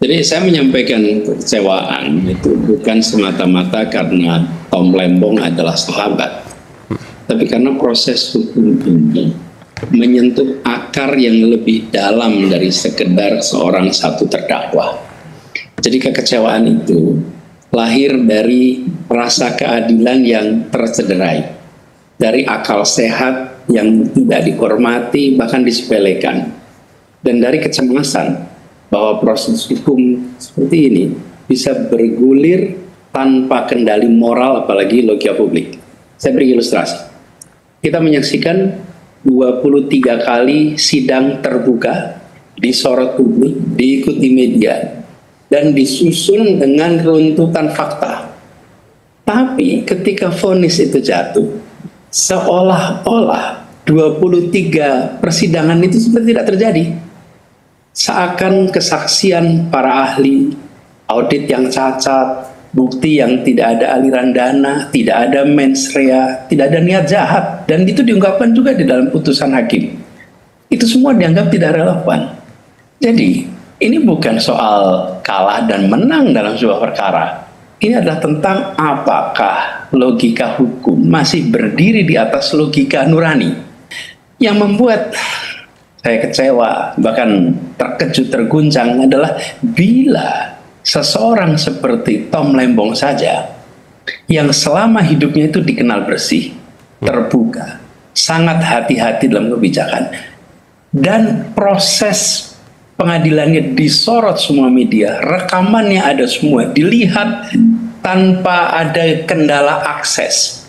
Jadi saya menyampaikan kekecewaan itu bukan semata-mata karena Tom Lembong adalah sahabat, tapi karena proses hukum ini menyentuh akar yang lebih dalam dari sekedar seorang satu terdakwa. Jadi kekecewaan itu lahir dari rasa keadilan yang tercederai, dari akal sehat yang tidak dihormati bahkan disepelekan, dan dari kecemasan bahwa proses hukum seperti ini bisa bergulir tanpa kendali moral apalagi logika publik. Saya beri ilustrasi. Kita menyaksikan 23 kali sidang terbuka, disorot publik, diikuti media, dan disusun dengan runtutan fakta. Tapi ketika vonis itu jatuh, seolah-olah 23 persidangan itu seperti tidak terjadi. Seakan kesaksian para ahli, audit yang cacat, bukti yang tidak ada aliran dana, tidak ada mens rea, tidak ada niat jahat, dan itu diungkapkan juga di dalam putusan hakim. Itu semua dianggap tidak relevan. Jadi ini bukan soal kalah dan menang dalam sebuah perkara. Ini adalah tentang apakah logika hukum masih berdiri di atas logika nurani. Yang membuat saya kecewa, bahkan terkejut, terguncang adalah bila seseorang seperti Tom Lembong saja, yang selama hidupnya itu dikenal bersih, terbuka, sangat hati-hati dalam kebijakan, dan proses pengadilannya disorot semua media, rekamannya ada semua, dilihat tanpa ada kendala akses,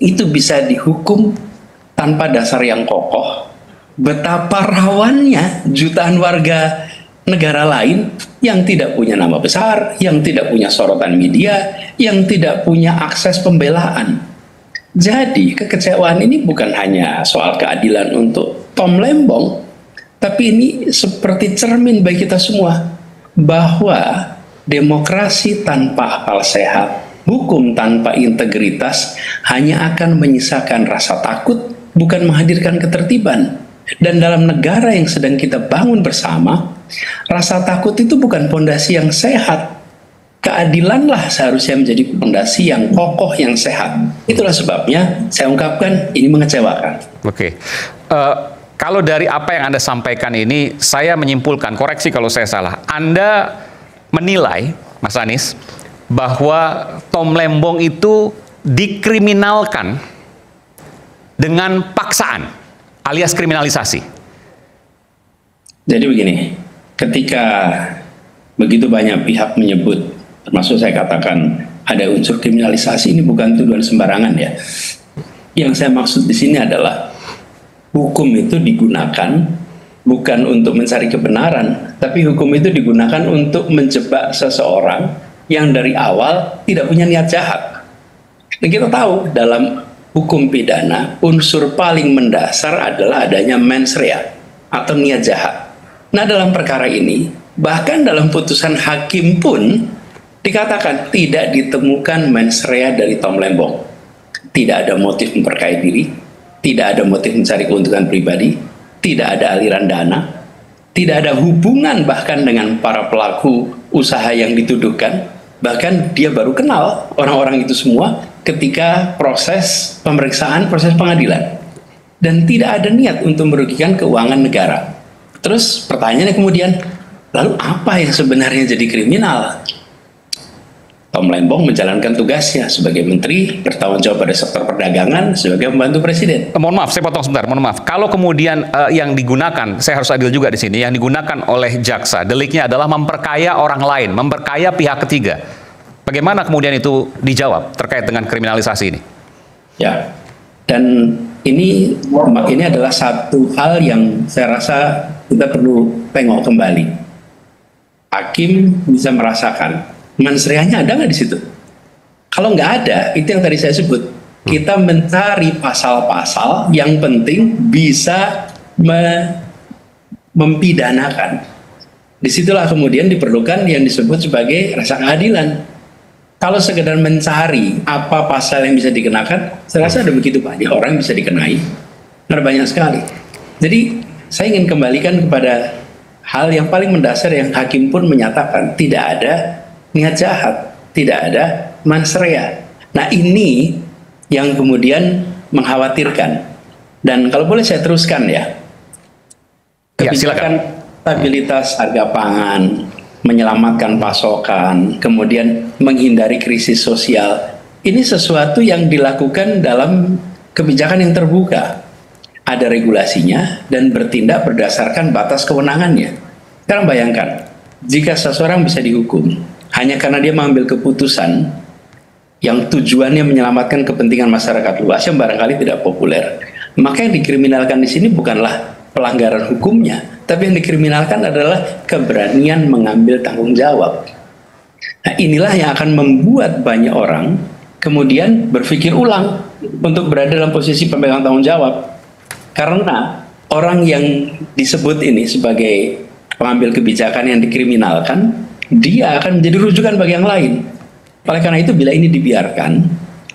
itu bisa dihukum tanpa dasar yang kokoh. Betapa rawannya jutaan warga negara lain yang tidak punya nama besar, yang tidak punya sorotan media, yang tidak punya akses pembelaan. Jadi kekecewaan ini bukan hanya soal keadilan untuk Tom Lembong, tapi ini seperti cermin bagi kita semua bahwa demokrasi tanpa akal sehat, hukum tanpa integritas hanya akan menyisakan rasa takut, bukan menghadirkan ketertiban. Dan dalam negara yang sedang kita bangun bersama, rasa takut itu bukan pondasi yang sehat. Keadilanlah seharusnya menjadi pondasi yang kokoh, yang sehat. Itulah sebabnya saya ungkapkan ini mengecewakan. Oke. Kalau dari apa yang Anda sampaikan ini, saya menyimpulkan, koreksi kalau saya salah, Anda menilai, Mas Anies, bahwa Tom Lembong itu dikriminalkan dengan paksaan, alias kriminalisasi. Jadi begini, ketika begitu banyak pihak menyebut, termasuk saya katakan ada unsur kriminalisasi, ini bukan tuduhan sembarangan ya. Yang saya maksud di sini adalah hukum itu digunakan bukan untuk mencari kebenaran, tapi hukum itu digunakan untuk menjebak seseorang yang dari awal tidak punya niat jahat. Dan kita tahu dalam hukum pidana, unsur paling mendasar adalah adanya mens rea atau niat jahat. Nah, dalam perkara ini, bahkan dalam putusan hakim pun dikatakan tidak ditemukan mens rea dari Tom Lembong. Tidak ada motif memperkaya diri, tidak ada motif mencari keuntungan pribadi, tidak ada aliran dana, tidak ada hubungan bahkan dengan para pelaku usaha yang dituduhkan. Bahkan dia baru kenal orang-orang itu semua ketika proses pemeriksaan, proses pengadilan. Dan tidak ada niat untuk merugikan keuangan negara. Terus pertanyaannya kemudian, lalu apa yang sebenarnya jadi kriminal? Tom Lembong menjalankan tugasnya sebagai menteri, bertanggung jawab pada sektor perdagangan, sebagai pembantu presiden. Mohon maaf, saya potong sebentar, mohon maaf. Kalau kemudian yang digunakan, saya harus adil juga di sini, yang digunakan oleh jaksa, deliknya adalah memperkaya orang lain, memperkaya pihak ketiga. Bagaimana kemudian itu dijawab terkait dengan kriminalisasi ini? Ya, dan ini adalah satu hal yang saya rasa kita perlu tengok kembali. Hakim bisa merasakan mens reanya ada nggak di situ? Kalau nggak ada, itu yang tadi saya sebut. Kita mencari pasal-pasal yang penting bisa mempidanakan. Disitulah kemudian diperlukan yang disebut sebagai rasa keadilan. Kalau sekedar mencari apa pasal yang bisa dikenakan, saya rasa ada begitu banyak orang yang bisa dikenai. Ada banyak sekali. Jadi saya ingin kembalikan kepada hal yang paling mendasar yang hakim pun menyatakan tidak ada niat jahat, tidak ada mens rea. Nah, ini yang kemudian mengkhawatirkan. Dan kalau boleh saya teruskan ya, kebijakan stabilitas harga pangan, menyelamatkan pasokan, kemudian menghindari krisis sosial, ini sesuatu yang dilakukan dalam kebijakan yang terbuka. Ada regulasinya dan bertindak berdasarkan batas kewenangannya. Sekarang bayangkan, jika seseorang bisa dihukum hanya karena dia mengambil keputusan yang tujuannya menyelamatkan kepentingan masyarakat luas yang barangkali tidak populer, maka yang dikriminalkan di sini bukanlah pelanggaran hukumnya, tapi yang dikriminalkan adalah keberanian mengambil tanggung jawab. Nah, inilah yang akan membuat banyak orang kemudian berpikir ulang untuk berada dalam posisi pemegang tanggung jawab. Karena orang yang disebut ini sebagai pengambil kebijakan yang dikriminalkan, dia akan menjadi rujukan bagi yang lain. Oleh karena itu, bila ini dibiarkan,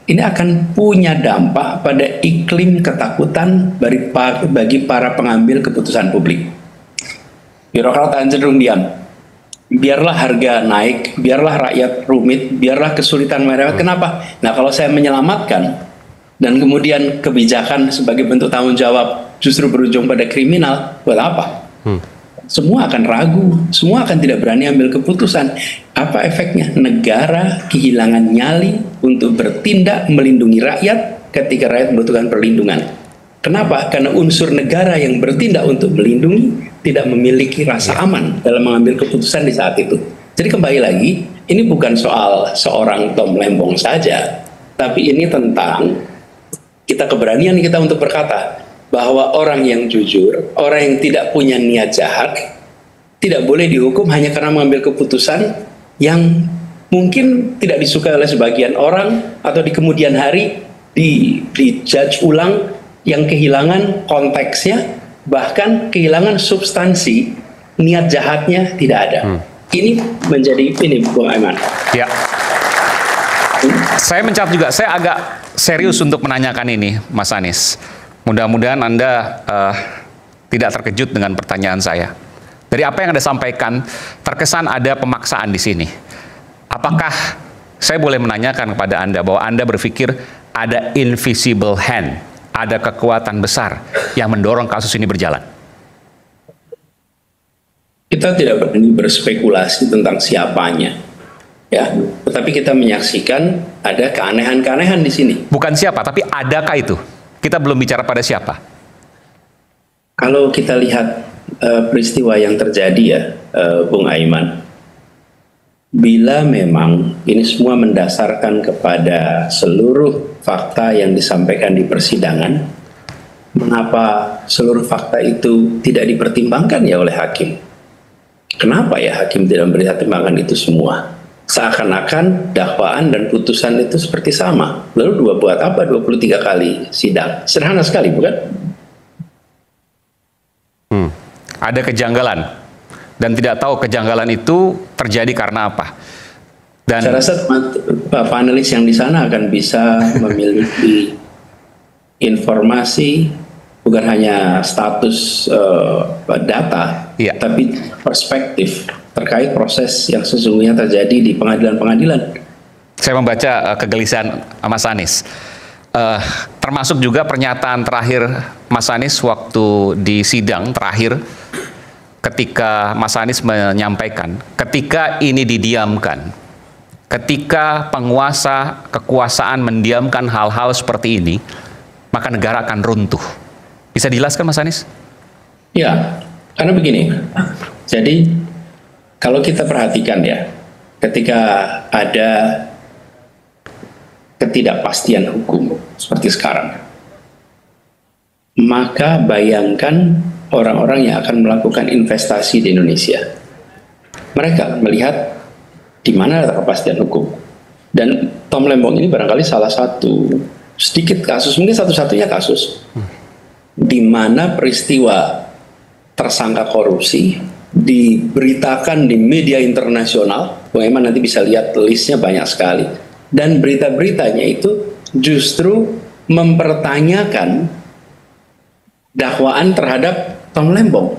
ini akan punya dampak pada iklim ketakutan bagi para pengambil keputusan publik. Birokrat akan cenderung diam. Biarlah harga naik, biarlah rakyat rumit, biarlah kesulitan mereka. Kenapa? Nah, kalau saya menyelamatkan, dan kemudian kebijakan sebagai bentuk tanggung jawab justru berujung pada kriminal, buat apa? Semua akan ragu, semua akan tidak berani ambil keputusan. Apa efeknya? Negara kehilangan nyali untuk bertindak melindungi rakyat ketika rakyat membutuhkan perlindungan. Kenapa? Karena unsur negara yang bertindak untuk melindungi tidak memiliki rasa aman dalam mengambil keputusan di saat itu. Jadi kembali lagi, ini bukan soal seorang Tom Lembong saja, tapi ini tentang keberanian kita untuk berkata bahwa orang yang jujur, orang yang tidak punya niat jahat, tidak boleh dihukum hanya karena mengambil keputusan yang mungkin tidak disukai oleh sebagian orang, atau di kemudian hari di-judge ulang yang kehilangan konteksnya, bahkan kehilangan substansi, niat jahatnya tidak ada. Ini menjadi ini, Bung Aiman. Ya. Saya mencatat juga, saya agak serius untuk menanyakan ini, Mas Anies. Mudah-mudahan Anda tidak terkejut dengan pertanyaan saya. Dari apa yang Anda sampaikan, terkesan ada pemaksaan di sini. Apakah saya boleh menanyakan kepada Anda bahwa Anda berpikir ada invisible hand, ada kekuatan besar yang mendorong kasus ini berjalan? Kita tidak berani berspekulasi tentang siapanya, ya. Tetapi kita menyaksikan ada keanehan-keanehan di sini. Bukan siapa, tapi adakah itu? Kita belum bicara pada siapa. Kalau kita lihat peristiwa yang terjadi ya, Bung Aiman, bila memang ini semua mendasarkan kepada seluruh fakta yang disampaikan di persidangan, mengapa seluruh fakta itu tidak dipertimbangkan ya oleh hakim? Kenapa ya hakim tidak mempertimbangkan itu semua? Seakan-akan dakwaan dan putusan itu seperti sama. Lalu buat apa 23 kali sidang? Sederhana sekali, bukan? Ada kejanggalan. Dan tidak tahu kejanggalan itu terjadi karena apa. Dan saya rasa panelis yang di sana akan bisa memiliki informasi, bukan hanya status data, tapi perspektif terkait proses yang sesungguhnya terjadi di pengadilan-pengadilan. Saya membaca kegelisahan Mas Anies. Termasuk juga pernyataan terakhir Mas Anies waktu di sidang terakhir, ketika Mas Anies menyampaikan, ketika ini didiamkan, ketika penguasa kekuasaan mendiamkan hal-hal seperti ini, maka negara akan runtuh. Bisa dijelaskan, Mas Anies? Ya, karena begini. Jadi kalau kita perhatikan ya, ketika ada ketidakpastian hukum seperti sekarang, maka bayangkan orang-orang yang akan melakukan investasi di Indonesia. Mereka melihat di mana ada kepastian hukum. Dan Tom Lembong ini barangkali salah satu sedikit kasus, mungkin satu-satunya kasus di mana peristiwa tersangka korupsi diberitakan di media internasional. Bung Eman nanti bisa lihat listnya banyak sekali. Dan berita-beritanya itu justru mempertanyakan dakwaan terhadap Tom Lembong.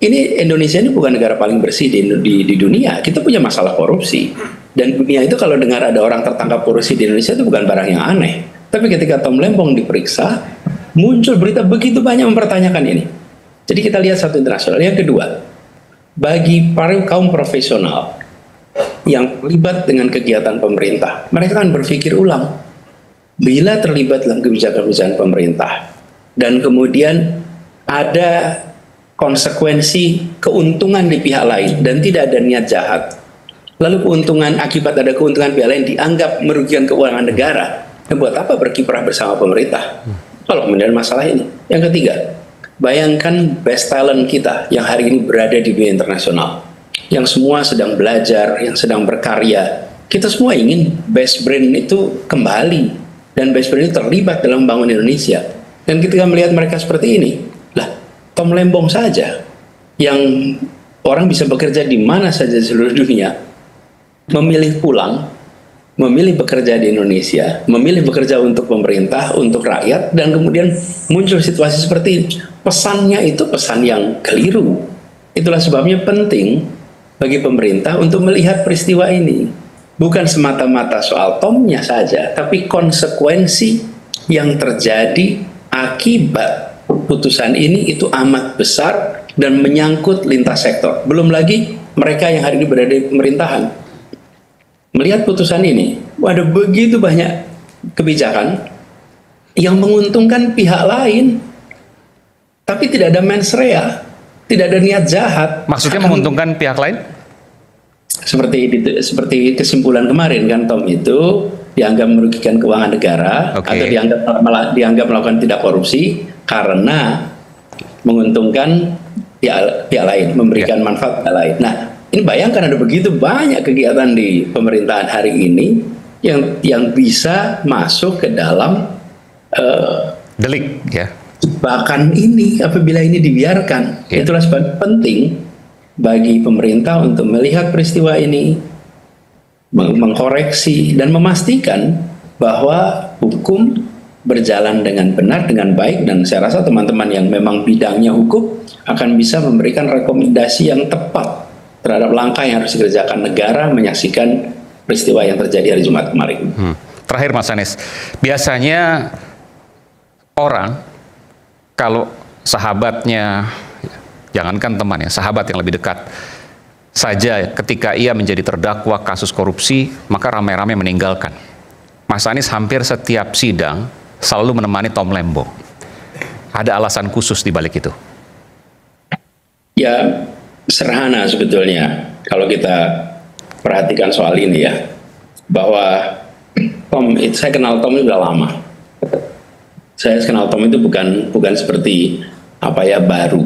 ini Indonesia ini bukan negara paling bersih di dunia. Kita punya masalah korupsi. Dan dunia itu kalau dengar ada orang tertangkap korupsi di Indonesia itu bukan barang yang aneh. Tapi ketika Tom Lembong diperiksa, muncul berita begitu banyak mempertanyakan ini. Jadi kita lihat satu internasional. Yang kedua, bagi para kaum profesional yang terlibat dengan kegiatan pemerintah, mereka kan berpikir ulang. Bila terlibat dalam kebijakan-kebijakan pemerintah dan kemudian ada konsekuensi keuntungan di pihak lain dan tidak ada niat jahat, lalu akibat ada keuntungan pihak lain dianggap merugikan keuangan negara, buat apa berkiprah bersama pemerintah kalau kemudian masalah ini? Yang ketiga, bayangkan best talent kita yang hari ini berada di dunia internasional, yang semua sedang belajar, yang sedang berkarya. Kita semua ingin best brain itu kembali, dan best brain itu terlibat dalam membangun Indonesia. Dan ketika melihat mereka seperti ini, lah, Tom Lembong saja yang orang bisa bekerja di mana saja di seluruh dunia, memilih pulang, memilih bekerja di Indonesia, memilih bekerja untuk pemerintah, untuk rakyat, dan kemudian muncul situasi seperti ini. Pesannya itu pesan yang keliru. Itulah sebabnya penting bagi pemerintah untuk melihat peristiwa ini. Bukan semata-mata soal Tomnya saja, tapi konsekuensi yang terjadi akibat putusan ini itu amat besar dan menyangkut lintas sektor. Belum lagi mereka yang hari ini berada di pemerintahan. Melihat putusan ini, ada begitu banyak kebijakan yang menguntungkan pihak lain, tapi tidak ada mens rea, tidak ada niat jahat. Maksudnya menguntungkan pihak lain? Seperti kesimpulan kemarin kan, Tom itu dianggap merugikan keuangan negara, atau dianggap melakukan tidak korupsi karena menguntungkan pihak lain, memberikan manfaat pihak lain. Nah, ini bayangkan ada begitu banyak kegiatan di pemerintahan hari ini yang bisa masuk ke dalam delik, ya. Bahkan ini apabila ini dibiarkan, itulah sebab penting bagi pemerintah untuk melihat peristiwa ini, mengkoreksi dan memastikan bahwa hukum berjalan dengan benar, dengan baik, dan saya rasa teman-teman yang memang bidangnya hukum akan bisa memberikan rekomendasi yang tepat terhadap langkah yang harus dikerjakan negara menyaksikan peristiwa yang terjadi hari Jumat kemarin. Terakhir Mas Anies, biasanya orang kalau sahabatnya, jangankan teman ya, sahabat yang lebih dekat saja, ketika ia menjadi terdakwa kasus korupsi, maka ramai-ramai meninggalkan. Mas Anies hampir setiap sidang selalu menemani Tom Lembong. Ada alasan khusus di balik itu? Ya, sederhana sebetulnya kalau kita perhatikan soal ini ya, bahwa saya kenal Tom itu sudah lama. Saya kenal Tom itu bukan seperti baru.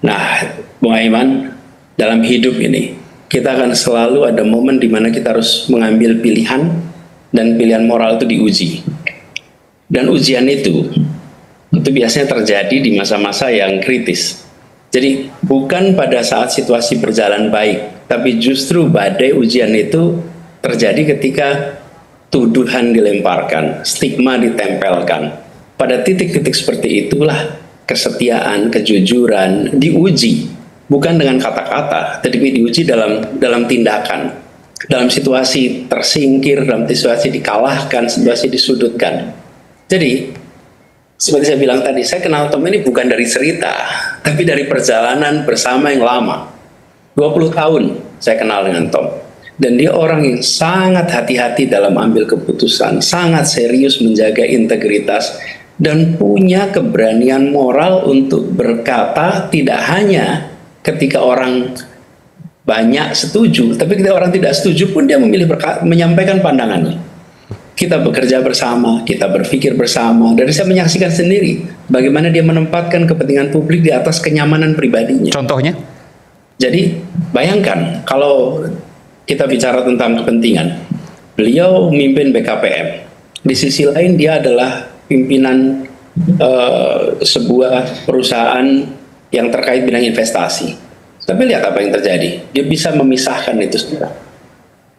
Nah, Bung Aiman, dalam hidup ini kita akan selalu ada momen di mana kita harus mengambil pilihan, dan pilihan moral itu diuji. Dan ujian itu biasanya terjadi di masa-masa yang kritis. Jadi bukan pada saat situasi berjalan baik, tapi justru badai ujian itu terjadi ketika tuduhan dilemparkan, stigma ditempelkan. Pada titik-titik seperti itulah kesetiaan, kejujuran diuji, bukan dengan kata-kata, tapi diuji dalam tindakan, dalam situasi tersingkir, dalam situasi dikalahkan, situasi disudutkan. Jadi seperti saya bilang tadi, saya kenal Tom ini bukan dari cerita, tapi dari perjalanan bersama yang lama. 20 tahun saya kenal dengan Tom, dan dia orang yang sangat hati-hati dalam ambil keputusan, sangat serius menjaga integritas, dan punya keberanian moral untuk berkata tidak hanya ketika orang banyak setuju, tapi ketika orang tidak setuju pun dia memilih menyampaikan pandangannya. Kita bekerja bersama, kita berpikir bersama, dan saya menyaksikan sendiri bagaimana dia menempatkan kepentingan publik di atas kenyamanan pribadinya. Contohnya? Jadi bayangkan kalau kita bicara tentang kepentingan, beliau memimpin BKPM, di sisi lain dia adalah pimpinan sebuah perusahaan yang terkait bidang investasi. Tapi lihat apa yang terjadi. Dia bisa memisahkan itu semua.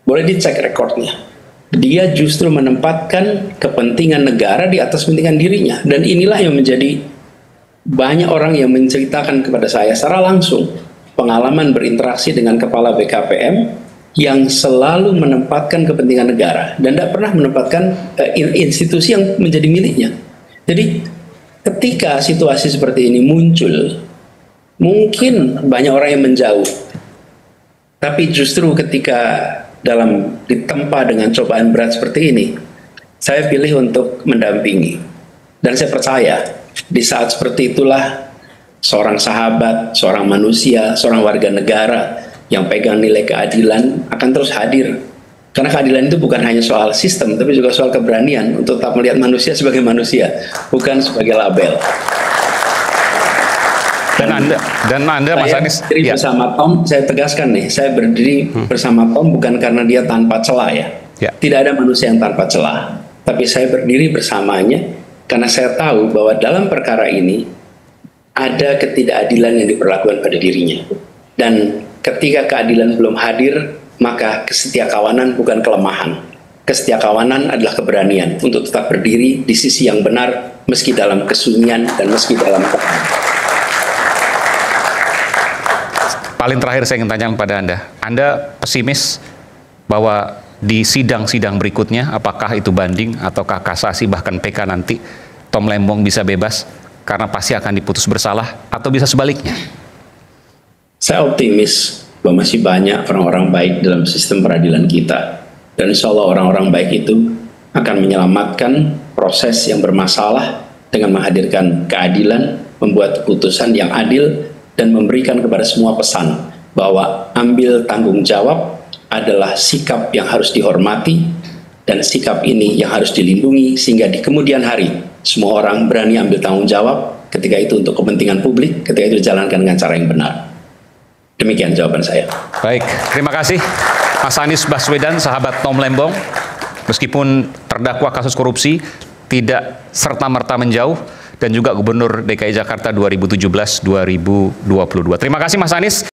Boleh dicek rekornya. Dia justru menempatkan kepentingan negara di atas kepentingan dirinya. Dan inilah yang menjadi banyak orang yang menceritakan kepada saya secara langsung pengalaman berinteraksi dengan kepala BKPM yang selalu menempatkan kepentingan negara dan tidak pernah menempatkan institusi yang menjadi miliknya. Jadi ketika situasi seperti ini muncul, mungkin banyak orang yang menjauh. Tapi justru ketika ditempa dengan cobaan berat seperti ini, saya pilih untuk mendampingi. Dan saya percaya di saat seperti itulah seorang sahabat, seorang manusia, seorang warga negara yang pegang nilai keadilan akan terus hadir. Karena keadilan itu bukan hanya soal sistem, tapi juga soal keberanian untuk tetap melihat manusia sebagai manusia, bukan sebagai label. Dan Anda Mas Anies, berdiri bersama Tom, saya tegaskan nih, saya berdiri bersama Tom bukan karena dia tanpa celah ya. Tidak ada manusia yang tanpa celah. Tapi saya berdiri bersamanya karena saya tahu bahwa dalam perkara ini ada ketidakadilan yang diperlakukan pada dirinya. Dan ketika keadilan belum hadir, maka kesetiakawanan bukan kelemahan. Kesetiakawanan adalah keberanian untuk tetap berdiri di sisi yang benar meski dalam kesunyian dan meski dalam tekanan. Paling terakhir saya ingin tanya kepada Anda pesimis bahwa di sidang-sidang berikutnya, apakah itu banding ataukah kasasi bahkan PK nanti, Tom Lembong bisa bebas karena pasti akan diputus bersalah, atau bisa sebaliknya? Saya optimis bahwa masih banyak orang-orang baik dalam sistem peradilan kita, dan insya Allah orang-orang baik itu akan menyelamatkan proses yang bermasalah dengan menghadirkan keadilan, membuat keputusan yang adil, dan memberikan kepada semua pesan bahwa ambil tanggung jawab adalah sikap yang harus dihormati, dan sikap ini yang harus dilindungi sehingga di kemudian hari semua orang berani ambil tanggung jawab ketika itu untuk kepentingan publik, ketika itu dijalankan dengan cara yang benar. Demikian jawaban saya. Baik, terima kasih Mas Anies Baswedan, sahabat Tom Lembong. Meskipun terdakwa kasus korupsi, tidak serta-merta menjauh, dan juga Gubernur DKI Jakarta 2017-2022. Terima kasih Mas Anies.